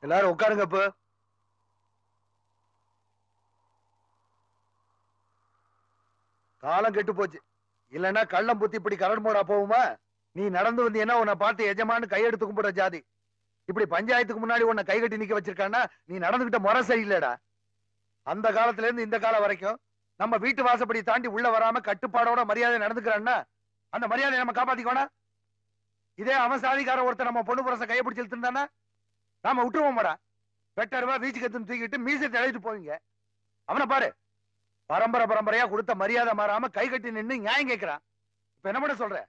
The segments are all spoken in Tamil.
எல்லாரும் உட்காருங்க. இப்ப காலம் கெட்டு போச்சு. இல்லன்னா கள்ளம் புத்தி இப்படி கரண்ட் மோடா போகுமா? நீ நடந்து வந்து என்ன உன்னை பார்த்து எஜமானு கையெடுத்து கும்பிடுற ஜாதி. இப்படி பஞ்சாயத்துக்கு முன்னாடி உன்னை கை கட்டி நிக்க வச்சிருக்கான்னா நீ நடந்துகிட்ட முறை சரியில்லடா. அந்த காலத்துல இருந்து இந்த காலம் வரைக்கும் நம்ம வீட்டு வாசப்படி தாண்டி உள்ள வராம கட்டுப்பாடோட மரியாதை நடந்துக்கிறான்னா அந்த மரியாதையை நம்ம காப்பாத்திக்கோனா. இதே அவன் சாதிக்கார ஒருத்தர் நம்ம பொண்ணு புரச கையை பிடிச்சி இழுத்துருந்தானா நாம விட்டுருவோம்டா. வெட்டருவா வீச்சுக்கு எடுத்து தூக்கிட்டு மீசத்தை எழுதிட்டு போவீங்க. அவனை பாரு, பரம்பரை பரம்பரையா கொடுத்த மரியாதை மாறாம கை கட்டி நின்று நியாயம் கேட்கிறான். இப்ப என்ன பண்ண சொல்ற?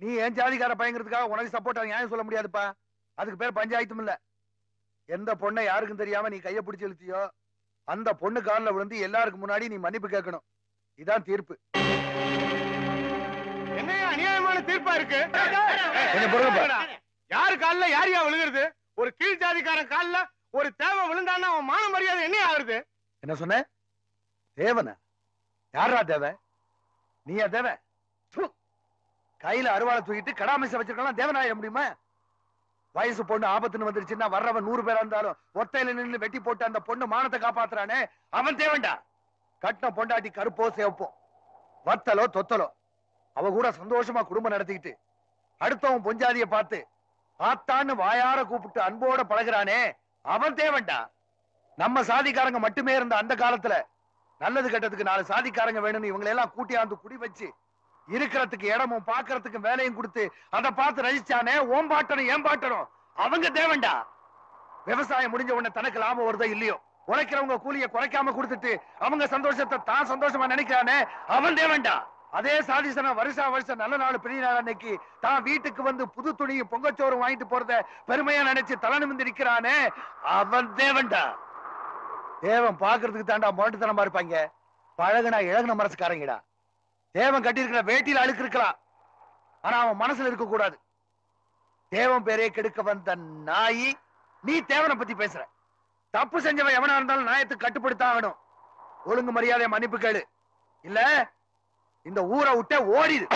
நீ என் ஜாதிக்கார பயங்கிறதுக்காக உனக்கு சப்போர்ட்டா நியாயம் சொல்ல முடியாதுப்பா. அதுக்கு பேர் பஞ்சாயத்தும் இல்ல. எந்த பொண்ணை யாருக்கும் தெரியாம நீ கையை பிடிச்சி இழுத்தியோ அந்த பொண்ணு காலில் விழுந்து எல்லாருக்கும் முன்னாடி நீ மன்னிப்பு கேட்கணும். இதான் தீர்ப்பு. என்ன அநியாயமான தீர்ப்பா இருக்கு? யாரு கால்ல யாரையா விழுகிறது? ஒரு கீழ் ஜாதிக்காரன் கால்ல ஒரு தேவை விழுந்தான்னா அவன் மான மரியாதை என்ன ஆகுறது? என்ன சொன்ன? தேவனா? யாரா தேவை? நீயா தேவை? கையில அருவாளை தூக்கிட்டு கடாமிச வச்சிருக்கலாம் தேவனாயிட முடியுமா? வயசு பொண்ணு ஆபத்துன்னு வந்துருச்சுன்னா வர்றவன் 100 பேரா இருந்தாலும் ஒத்தையில நின்று வெட்டி போட்டு அந்த பொண்ணு மானத்தை காப்பாத்துறானே அவன் தேவன்டா. கட்டின பொண்டாட்டி கருப்போ சேவப்போ வத்தலோ தொத்தலோ அவ கூட சந்தோஷமா குடும்பம் நடத்திக்கிட்டு அடுத்தவன் பொஞ்சாதிய பார்த்து ஆத்தான்னு வாயார கூப்பிட்டு அன்போட பழகுறானே அவன் தேவன்டா. நம்ம சாதிக்காரங்க மட்டுமே இருந்த அந்த காலத்துல நல்லது கெட்டதுக்கு 4 சாதிக்காரங்க வேணும்னு இவங்களை எல்லாம் கூட்டியாந்து குடி வச்சு இருக்கிறதுக்கு இடமும் பாக்குறதுக்கு வேலையும் கொடுத்து அதை பார்த்து ரசிச்சானே ஓம்பாட்டனும் ஏம்பாட்டனும் அவங்க தேவன்டா. விவசாயம் முடிஞ்ச உடனே தனக்கு லாபம் வருதோ இல்லையோ உழைக்கிறவங்க கூலிய குறைக்காம கொடுத்துட்டு அவங்க சந்தோஷத்தை தான் சந்தோஷமா நினைக்கிறானே அவன் தேவன்டா. அதே சாதிசன வருஷம் நல்ல நாள் பெரிய நாள் அன்னைக்கு தான் வீட்டுக்கு வந்து புது துணியும் பொங்கச்சோறும் வாங்கிட்டு போறத பெருமையா நினைச்சு தலை நிமிர்ந்து நிக்கிறானே அவன் தேவன்டா. தேவன் பாக்குறதுக்கு தாண்டா மொரட்டுத்தனமா இருப்பாங்க. பழகுனா இழகுன மனசுக்காரங்கடா. தேவன் கட்டி இருக்கிற வேட்டியில அழுக்கு இருக்கலாம், ஆனா அவன் மனசுல இருக்க கூடாது. தேவன் பேரே கெடுக்க வந்த நாயி நீ தேவனை பத்தி பேசுற. தப்பு செஞ்சவன் எவனா இருந்தாலும் நியாயத்துக்கு கட்டுப்படுத்தாகணும். ஒழுங்கு மரியாதை மன்னிப்பு கேளு, இல்ல இந்த ஊரை விட்டே ஓடிடு.